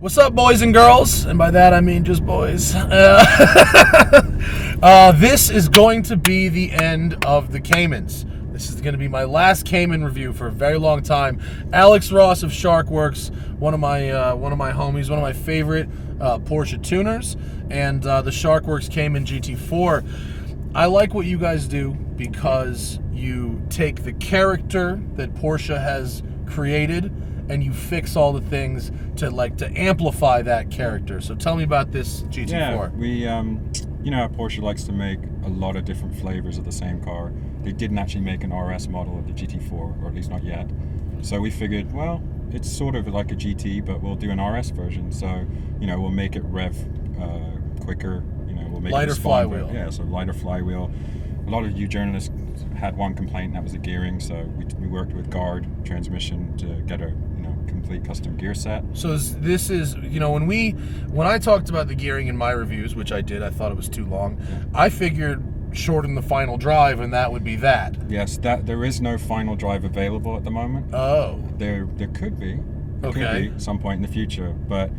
What's up, boys and girls? And by that I mean just boys. This is going to be the end of the Caymans. This is going to be my last Cayman review for a very long time. Alex Ross of Sharkwerks, one of my homies, one of my favorite Porsche tuners, and the Sharkwerks Cayman GT4. I like what you guys do because you take the character that Porsche has created and you fix all the things to amplify that character. So tell me about this GT4. Yeah, we, you know how Porsche likes to make a lot of different flavors of the same car. They didn't actually make an RS model of the GT4, or at least not yet. So we figured, well, it's sort of like a GT, but we'll do an RS version. So, you know, we'll make it rev quicker. You know, we'll make lighter it flywheel. Yeah, so lighter flywheel. A lot of you journalists had one complaint, and that was the gearing. So we worked with Guard Transmission to get a complete custom gear set. So this is, you know, when I talked about the gearing in my reviews, which I did, I thought it was too long. Yeah. I figured shorten the final drive and that would be that. Yes, there is no final drive available at the moment. Oh. There could be. There okay. Could be at some point in the future, but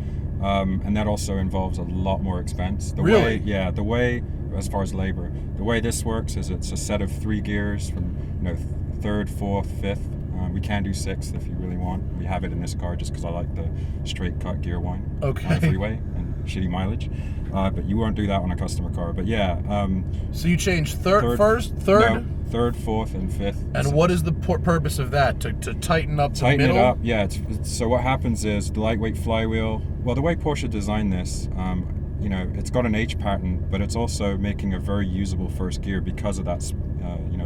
and that also involves a lot more expense. Really? The way as far as labor, the way this works is it's a set of 3 gears from third, fourth, fifth. We can do 6th if you really want. We have it in this car just because I like the straight cut gear line on the freeway and shitty mileage. But you won't do that on a customer car. But yeah. So you change third? No, third, fourth, and fifth. And what is the purpose of that? To tighten up the middle? Tighten it up, yeah. So what happens is the lightweight flywheel. Well, the way Porsche designed this, it's got an H pattern, but it's also making a very usable first gear because of that.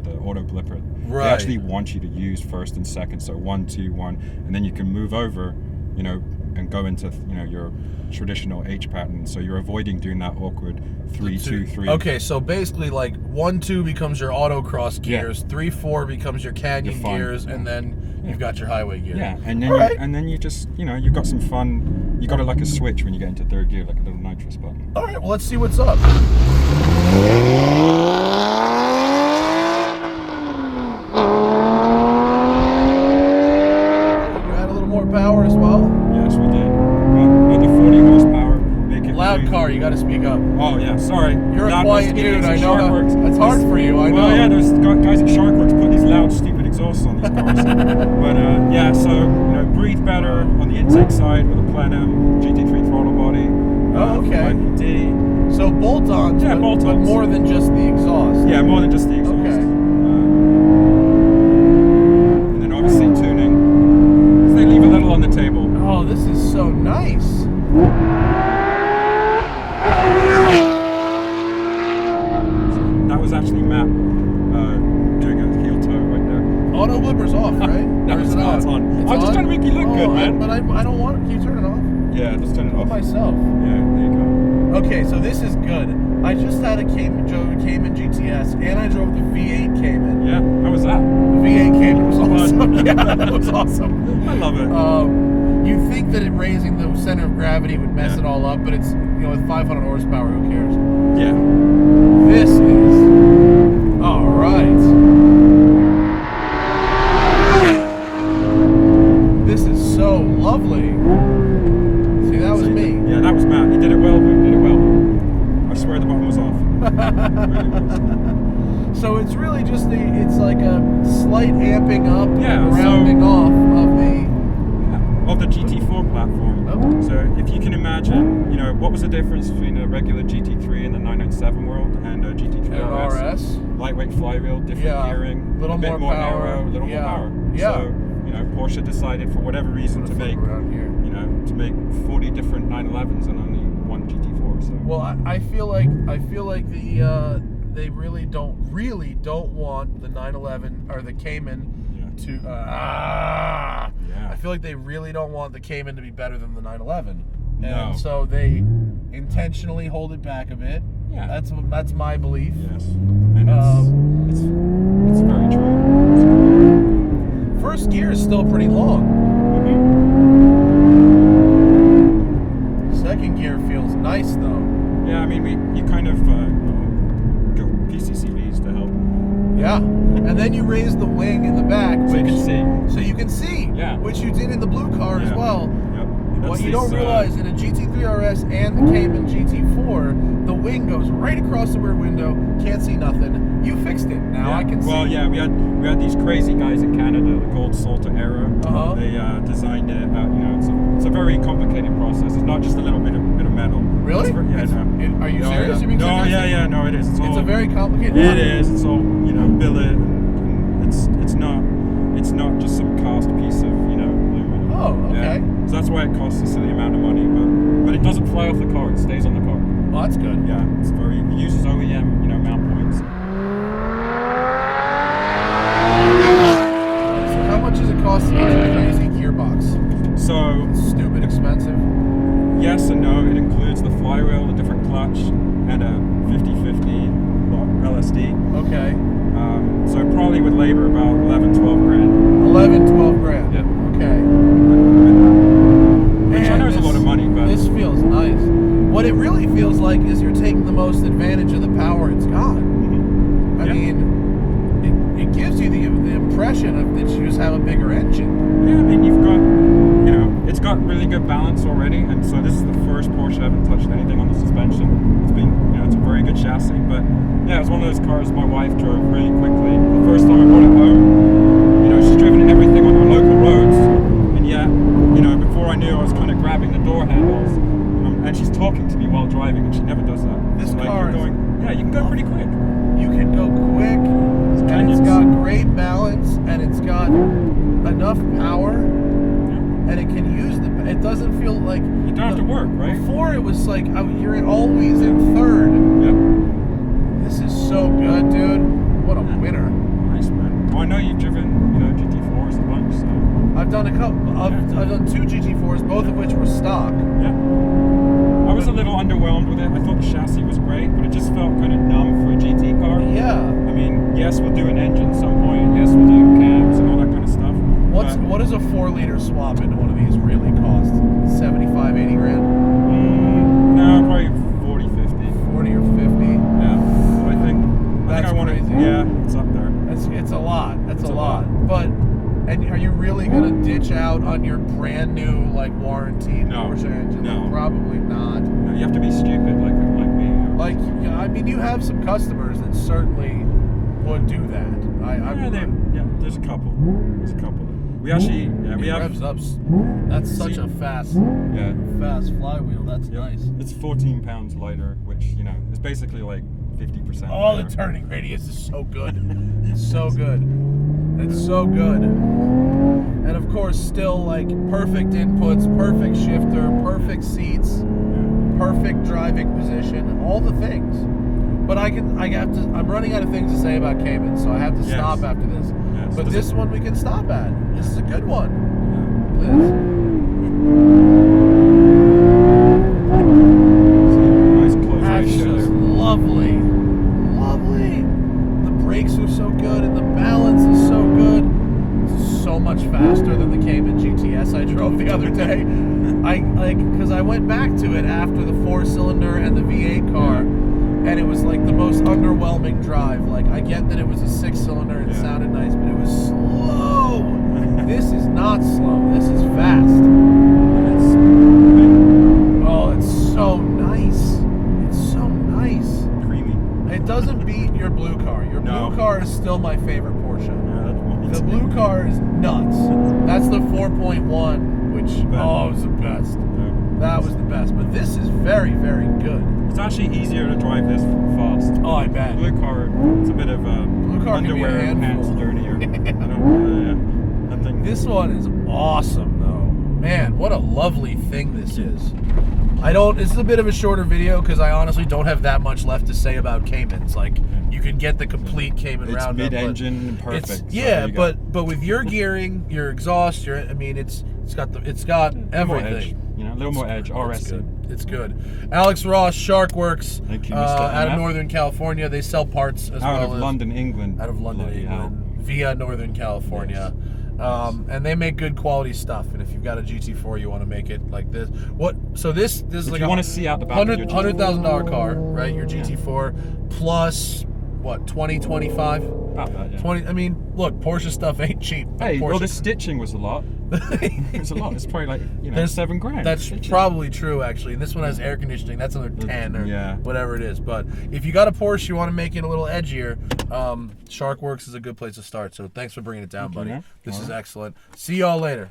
The auto blipper. Right. They actually want you to use first and second, so 1, 2, 1, and then you can move over, and go into your traditional H pattern. So you're avoiding doing that awkward 3, 2, 3. Okay, so basically 1, 2 becomes your autocross gears, 3, 4 becomes your canyon gears, and then you've got your highway gear. Yeah, and then you just you've got some fun. You got it like a switch when you get into third gear, like a little nitrous button. All right, well let's see what's up. Power as well? Yes, we did. With the 40 horsepower, make it loud car, you gotta speak up. Oh yeah, sorry. You're a quiet dude, I know. That's hard for you, I know. Well, yeah, there's guys at Sharkwerks put these loud, stupid exhausts on these cars. But yeah, so breathe better on the intake side with a Plenum GT3 throttle body. Oh, okay. IPD. So bolt-ons, yeah, bolt-ons. But more than just the exhaust. Yeah, more than just the exhaust. Okay. And then obviously tuning. They leave a little on the table. Oh, this is so nice. That was actually Matt doing a heel toe right there. Auto blipper's off, right? No, it's on. I'm just trying to make you look good, man. But I don't want it. Can you turn it off? Yeah, just turn it off. Myself. Yeah, there you go. Okay, so this is good. I just had a Cayman GTS, and I drove the V8 Cayman. Yeah, how was that? The V8 Cayman was awesome. Yeah, that was awesome. I love it. You'd think that raising the center of gravity would mess it all up, but it's, with 500 horsepower, who cares? Yeah. This is all right. This is so lovely. See, that was me. Yeah, that was Matt. He did it well, dude. He did it well. I swear the bottom was off. Really was. So it's really just it's like a slight amping up and rounding off of the GT4 platform. Oh. So if you can imagine, what was the difference between a regular GT3 in the 997 world and a GT3 RS? Lightweight flywheel, different gearing, a bit more power. narrow, a little more power. Yeah. So, Porsche decided for whatever reason to make, to make 40 different 911s and only one GT4. So. Well, I feel like they really don't want the 911 or the Cayman to. I feel like they really don't want the Cayman to be better than the 911, and so they intentionally hold it back a bit. Yeah, that's my belief. Yes, and it's very true. First gear is still pretty long. Mm-hmm. Second gear feels nice though. Yeah, I mean you kind of go PCCVs to help. Yeah, and then you raise the wing in the back, so you can see. So you can see. Yeah. Which you did in the blue car as well. Yep. What you don't realize, in a GT3 RS and the Cayman GT4, the wing goes right across the rear window, can't see nothing. You fixed it. Now I can see. Well, yeah, we had these crazy guys in Canada, the Gold Salter Aero. They designed it. It's a very complicated process. It's not just a little bit of metal. Really? Are you serious? No, no, it is. It's a very complicated. It is. It's all billet. And it's not just some cast piece of aluminum. Oh, okay. Yeah. So that's why it costs a silly amount of money, but it doesn't fly off the car. It stays on the car. Well, that's good. Yeah, it uses OEM mount points. So how much does it cost to get a crazy gearbox? So it's stupid expensive. Yes and no. It includes the flywheel, the different clutch, and a 50/50 LSD. Okay. So probably with labor about 11, 12 grand. 11, 12 grand. Yeah. Okay. Which I know is a lot of money, but this feels nice. What it really feels like is you're taking the most advantage of the power it's got. I mean, it gives you the impression of that you just have a bigger engine. Yeah, I mean you've got, it's got really good balance already, and so this is the first Porsche I haven't touched anything on the suspension. It's been, it's a very good chassis, but yeah, it's one of those cars my wife drove really quickly. The first time I brought it home, she's driven everything on our local roads, and yet, before I knew, I was kind of grabbing the door handles, and she's talking to me while driving, and she never does that. This so, car is you can go pretty quick. You can go quick, and it's got great balance, and it's got enough power, and it can use it doesn't feel like you don't have to work, right? Before it was like you're always in third. Yep. This is so good, dude. What a winner. Nice, man. Well, I know you've driven, GT4s a bunch, so. I've done a couple. I've done 2 GT4s, both of which were stock. Yeah. I was a little underwhelmed with it. I thought the chassis was great, but it just felt kind of numb for a GT car. Yeah. I mean, yes, we'll do an engine at some point. Yes, we'll do cams and all that kind of stuff. What does a 4-liter swap into one of these really cost? 75, 80 grand? No, probably 40, 50. 40 or 50. Yeah. So I think I want to. Yeah, it's up there. It's a lot. That's a lot. But are you really gonna ditch out on your brand new warranted Porsche engine? No, probably not. No, you have to be stupid like me. I mean, you have some customers that certainly would do that. There's a couple. We actually, we have. Revs up. That's such a fast flywheel. That's nice. It's 14 pounds lighter, which is basically like 50%. Oh, the turning radius is so good. It's so good. It's so good. And of course, still perfect inputs, perfect shifter, perfect seats, perfect driving position, all the things. But I'm running out of things to say about Caymans, so I have to stop after this. Yes. But this one we can stop at. This is a good one. Look at this. Nice close ratio. Just lovely. Lovely. The brakes are so good and the balance is so good. It's so much faster than the Cayman GTS I drove the other day. Because I went back to it after the 4-cylinder and the V8 car. And it was the most underwhelming drive. I get that it was a 6-cylinder and it sounded nice, but it was slow. This is not slow. This is fast. It's so nice. It's so nice. Creamy. It doesn't beat your blue car. Your blue car is still my favorite Porsche. The blue car is nuts. That's the 4.1, which was the best. That was the best. But this is very, very good. It's actually easier to drive this fast. Oh, I bet. Blue car, it's a bit of a blue car underwear can be a pants dirtier. I think this one is awesome, though. Man, what a lovely thing this is. This is a bit of a shorter video because I honestly don't have that much left to say about Caymans. You can get the complete Cayman roundup. It's mid-engine and perfect. But with your gearing, your exhaust, it's got everything. A little more edge. RS. It's good. Alex Ross, Sharkwerks, Thank you, out of Northern California. They sell parts as well as London, England. Out of London, England, via Northern California. Yes. And they make good quality stuff. And if you've got a GT4, you want to make it like this. So this is if you want to see out the back of your $100,000 car, right? Your GT4 plus what, 20, 25? About that, yeah. 20. I mean, look, Porsche stuff ain't cheap. Hey, Porsche. well, the stitching was a lot. It's a lot. It's probably like, you know, There's $7,000. That's stitching. probably true, actually. And this one has air conditioning. That's another 10 or Yeah. whatever it is. But if you got a Porsche, you want to make it a little edgier, Sharkwerks is a good place to start. So thanks for bringing it down, Thank you, buddy. man. This All is right. excellent. See y'all later.